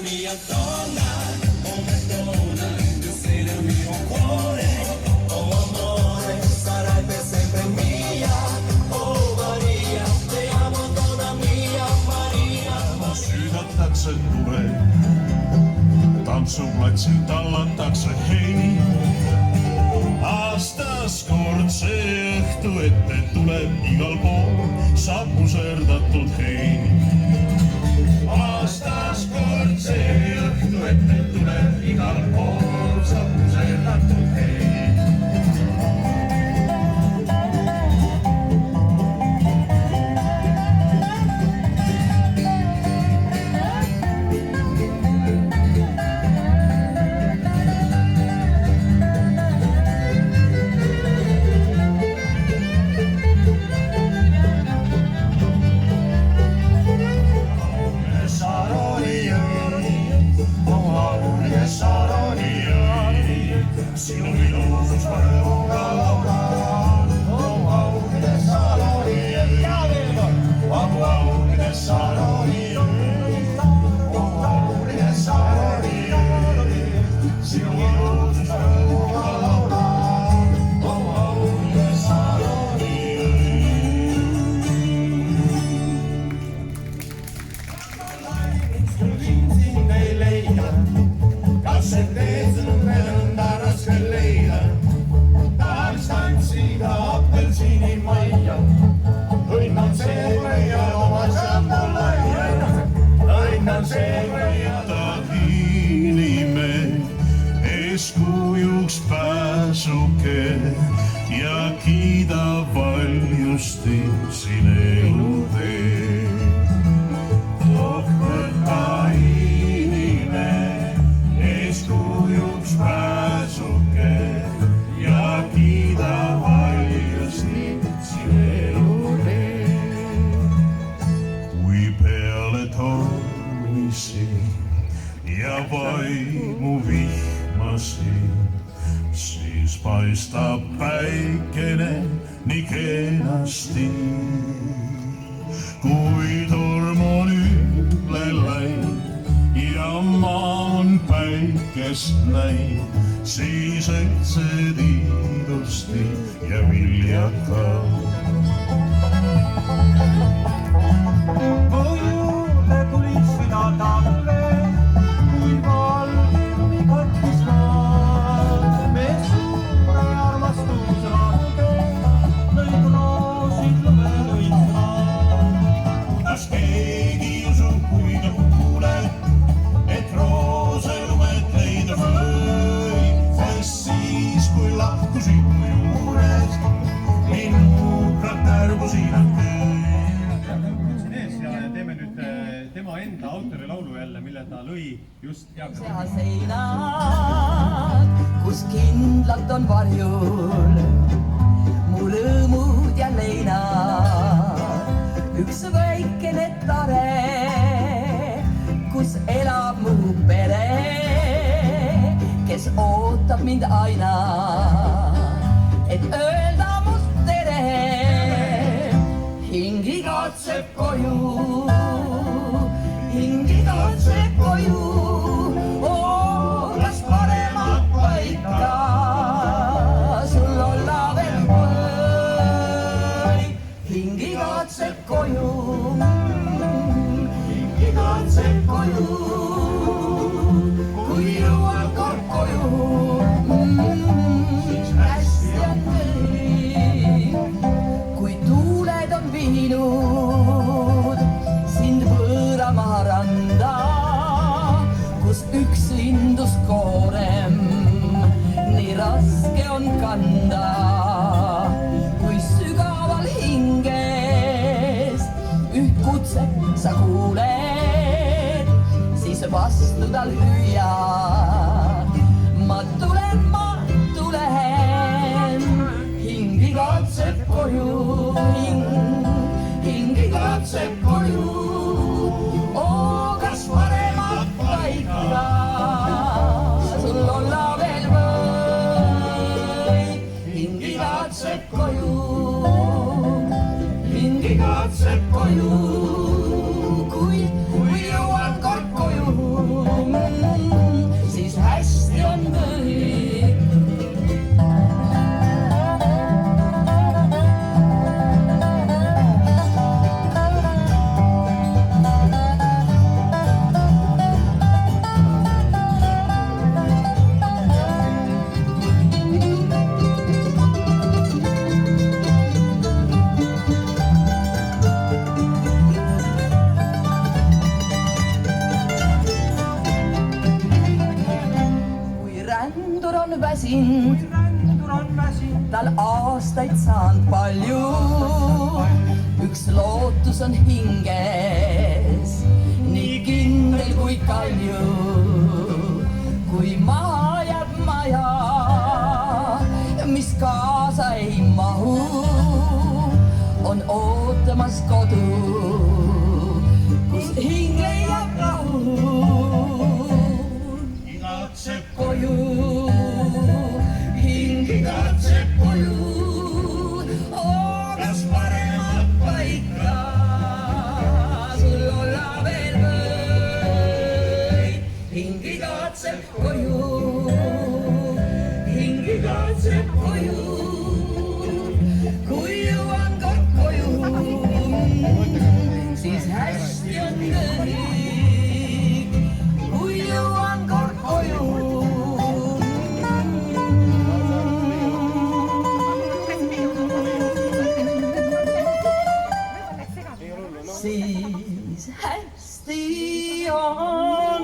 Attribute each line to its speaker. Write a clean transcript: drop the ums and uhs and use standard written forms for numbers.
Speaker 1: mia donna, come donna, tu sei nel mio cuore, oh amore, sarai per sempre mia, oh Maria, te amo donna mia, Maria.
Speaker 2: Ma sydätäksä tulee, tanssuplatsin tallantakse hei. Aastas kord see õhtu ette tuleb igal pool, saab puserdatud hein. Aastas kord see õhtu ette tuleb igal pool, saab puserdatud hein. Sinun iluus varmuga laulan, auaulides saloni, auaulides saloni, auaulides saloni. Sinun iluus varmuga laulan, auaulides saloni. Kun viimsin ei leia, kas et teed nõnda raske leida. Tahaks tantsida apelsiinimajja, õnnan seegreia oma šambolaia, õnnan seegreia. Ta inimene eeskujuks pääsuke ja kiida valjusti siin elutee. Eeskujuks pääsuke ja kiida valjusti siin elutee. Kui peale tormisi ja vaimu vihmasi, siis paistab päikene nii kenasti. Kui torm on üle läinud ja maa on päikest näinud, siis õitsed ilusti ja viljakad.
Speaker 3: Kui juurde tulis sina talve, kui valge lumi kattis maad, me suure armastusrahke lõid roosid lume lõikma.
Speaker 2: Kas keegi usub, kui ta kuuleb, et roose lumet leida võib, sest siis, kui lahkusid mu juurest, nii nukrad tärbusin on kõik.
Speaker 4: Siin ees ja teeme nüüd tema enda autori laulu jälle, mille ta lõi just
Speaker 5: Sea seinad, kus kindlalt on varjul mu rõõmud ja leinad. Üks väikene tare, kus elab mu pere, kes ootab mind aina, et öelda must tere. Hing igatseb koju, hing igatseb koju. Kas paremat paika sul olla veel või? Hing igatseb koju, hing igatseb koju. Kui jõuan kord koju, siis hästi on kõik. Kui tuuled on viinud sind võõramaha randa, kus üks linduskoorem nii raske on kanda. Kui sügaval hinges üht kutset sa kuuled, siis vastu tal hüüa. Ma tulen, hing igatseb koju, hing igatseb koju. Kas paremat paika sul olla veel või? Hing igatseb koju, hing igatseb koju. Kui jõuan kord koju, sind,
Speaker 3: rändur on väsinud,
Speaker 5: tal aastaid saanud palju. Üks lootus on hinges, nii kindel kui kalju. Kui maha jääb maja, mis kaasa ei mahu, on ootamas kodu, kus hing leiab rahu.
Speaker 2: igatseb
Speaker 5: Koju, hing igatseb koju, kas paremat paika sul olla veel või? Hing igatseb koju, hing igatseb koju, kui jõuan kord koju, siis hästi on kõik, kui jõuan kord koju. Siis hästi on